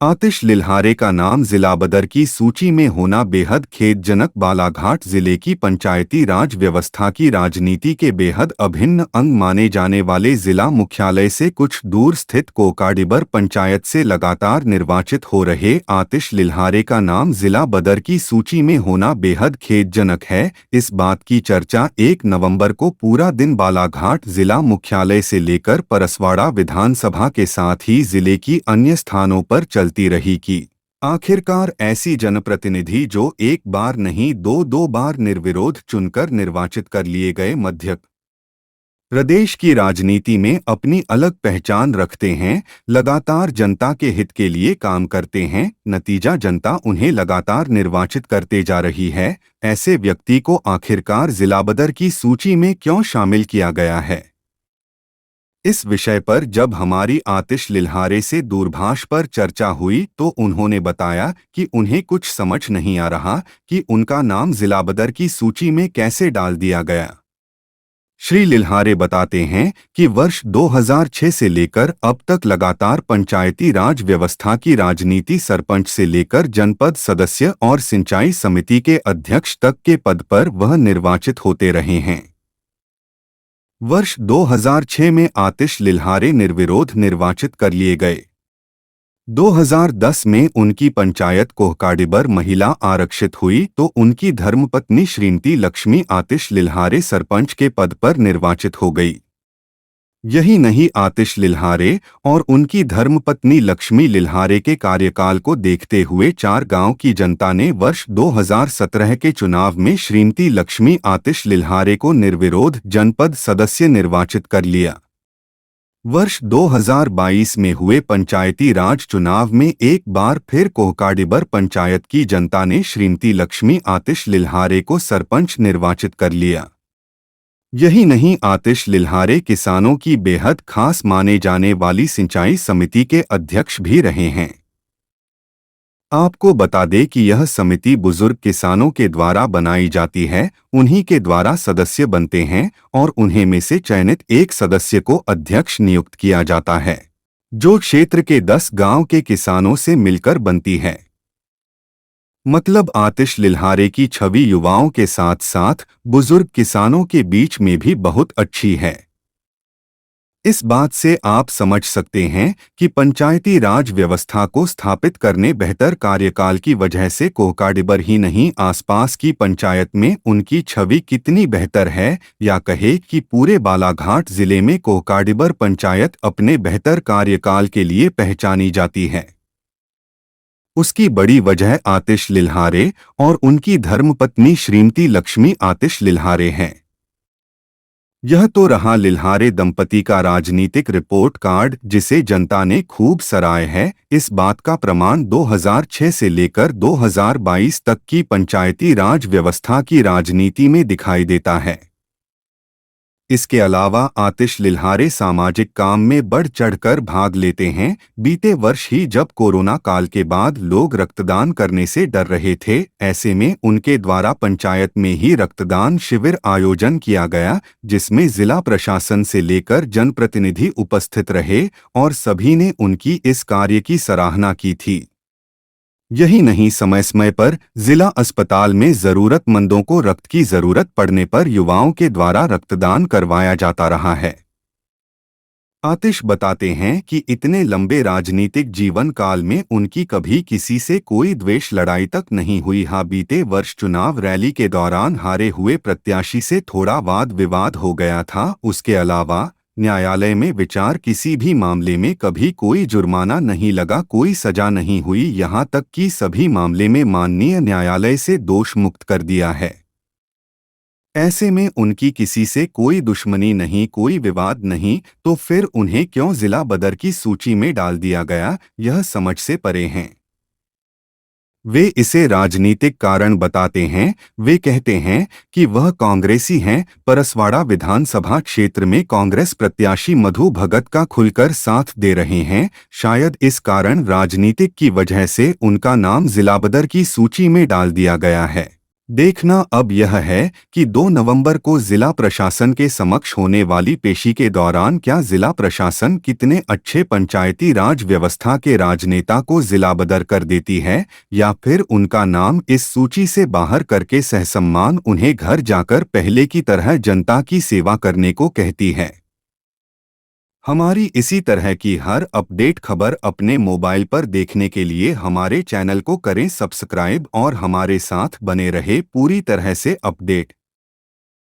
आतिश लिल्हारे का नाम जिला बदर की सूची में होना बेहद खेदजनक। बालाघाट जिले की पंचायती राज व्यवस्था की राजनीति के बेहद अभिन्न अंग माने जाने वाले जिला मुख्यालय से कुछ दूर स्थित कोकाडिबर पंचायत से लगातार निर्वाचित हो रहे आतिश लिल्हारे का नाम जिला बदर की सूची में होना बेहद खेदजनक है। इस बात की चर्चा 1 नवंबर को पूरा दिन बालाघाट जिला मुख्यालय से लेकर परसवाड़ा विधानसभा के साथ ही जिले की अन्य स्थानों पर चलती रही कि आखिरकार ऐसी जनप्रतिनिधि जो एक बार नहीं दो बार निर्विरोध चुनकर निर्वाचित कर लिए गए मध्य प्रदेश की राजनीति में अपनी अलग पहचान रखते हैं, लगातार जनता के हित के लिए काम करते हैं, नतीजा जनता उन्हें लगातार निर्वाचित करते जा रही है। ऐसे व्यक्ति को आखिरकार जिला बदर की सूची में क्यों शामिल किया गया है? इस विषय पर जब हमारी आतिश लिल्हारे से दूरभाष पर चर्चा हुई तो उन्होंने बताया कि उन्हें कुछ समझ नहीं आ रहा कि उनका नाम जिला बदर की सूची में कैसे डाल दिया गया। श्री लिल्हारे बताते हैं कि वर्ष 2006 से लेकर अब तक लगातार पंचायती राज व्यवस्था की राजनीति सरपंच से लेकर जनपद सदस्य और सिंचाई समिति के अध्यक्ष तक के पद पर वह निर्वाचित होते रहे हैं। वर्ष 2006 में आतिश लिल्हारे निर्विरोध निर्वाचित कर लिए गए। 2010 में उनकी पंचायत कोहकाडिबर महिला आरक्षित हुई तो उनकी धर्मपत्नी श्रीमती लक्ष्मी आतिश लिल्हारे सरपंच के पद पर निर्वाचित हो गई। यही नहीं, आतिश लिल्हारे और उनकी धर्मपत्नी लक्ष्मी लिल्हारे के कार्यकाल को देखते हुए 4 गांव की जनता ने वर्ष 2017 के चुनाव में श्रीमती लक्ष्मी आतिश लिल्हारे को निर्विरोध जनपद सदस्य निर्वाचित कर लिया। वर्ष 2022 में हुए पंचायती राज चुनाव में एक बार फिर कोहकाडिबर पंचायत की जनता ने श्रीमती लक्ष्मी आतिश लिल्हारे को सरपंच निर्वाचित कर लिया। यही नहीं, आतिश लिल्हारे किसानों की बेहद खास माने जाने वाली सिंचाई समिति के अध्यक्ष भी रहे हैं। आपको बता दें कि यह समिति बुजुर्ग किसानों के द्वारा बनाई जाती है, उन्हीं के द्वारा सदस्य बनते हैं और उन्हें में से चयनित एक सदस्य को अध्यक्ष नियुक्त किया जाता है, जो क्षेत्र के 10 गांव के किसानों से मिलकर बनती है। मतलब आतिश लिल्हारे की छवि युवाओं के साथ साथ बुजुर्ग किसानों के बीच में भी बहुत अच्छी है। इस बात से आप समझ सकते हैं कि पंचायती राज व्यवस्था को स्थापित करने बेहतर कार्यकाल की वजह से कोहकाडिबर ही नहीं आसपास की पंचायत में उनकी छवि कितनी बेहतर है, या कहे कि पूरे बालाघाट जिले में कोहकाडिबर पंचायत अपने बेहतर कार्यकाल के लिए पहचानी जाती है। उसकी बड़ी वजह आतिश लिल्हारे और उनकी धर्मपत्नी श्रीमती लक्ष्मी आतिश लिल्हारे हैं। यह तो रहा लिल्हारे दंपति का राजनीतिक रिपोर्ट कार्ड, जिसे जनता ने खूब सराहा है। इस बात का प्रमाण 2006 से लेकर 2022 तक की पंचायती राज व्यवस्था की राजनीति में दिखाई देता है। इसके अलावा आतिश लिल्हारे सामाजिक काम में बढ़ चढ़कर भाग लेते हैं। बीते वर्ष ही जब कोरोना काल के बाद लोग रक्तदान करने से डर रहे थे, ऐसे में उनके द्वारा पंचायत में ही रक्तदान शिविर आयोजन किया गया, जिसमें जिला प्रशासन से लेकर जनप्रतिनिधि उपस्थित रहे और सभी ने उनकी इस कार्य की सराहना की थी। यही नहीं, समय समय पर जिला अस्पताल में जरूरतमंदों को रक्त की जरूरत पड़ने पर युवाओं के द्वारा रक्तदान करवाया जाता रहा है। आतिश बताते हैं कि इतने लंबे राजनीतिक जीवन काल में उनकी कभी किसी से कोई द्वेष लड़ाई तक नहीं हुई। हाँ, बीते वर्ष चुनाव रैली के दौरान हारे हुए प्रत्याशी से थोड़ा वाद विवाद हो गया था। उसके अलावा न्यायालय में विचार किसी भी मामले में कभी कोई जुर्माना नहीं लगा, कोई सजा नहीं हुई, यहाँ तक कि सभी मामले में माननीय न्यायालय से दोष मुक्त कर दिया है। ऐसे में उनकी किसी से कोई दुश्मनी नहीं, कोई विवाद नहीं, तो फिर उन्हें क्यों जिला बदर की सूची में डाल दिया गया, यह समझ से परे हैं। वे इसे राजनीतिक कारण बताते हैं। वे कहते हैं कि वह कांग्रेसी हैं, परसवाड़ा विधानसभा क्षेत्र में कांग्रेस प्रत्याशी मधु भगत का खुलकर साथ दे रहे हैं। शायद इस कारण राजनीतिक की वजह से उनका नाम जिला बदर की सूची में डाल दिया गया है। देखना अब यह है कि 2 नवंबर को जिला प्रशासन के समक्ष होने वाली पेशी के दौरान क्या जिला प्रशासन कितने अच्छे पंचायती राज व्यवस्था के राजनेता को जिलाबदर कर देती है, या फिर उनका नाम इस सूची से बाहर करके सहसम्मान उन्हें घर जाकर पहले की तरह जनता की सेवा करने को कहती है। हमारी इसी तरह की हर अपडेट खबर अपने मोबाइल पर देखने के लिए हमारे चैनल को करें सब्सक्राइब और हमारे साथ बने रहे पूरी तरह से अपडेट।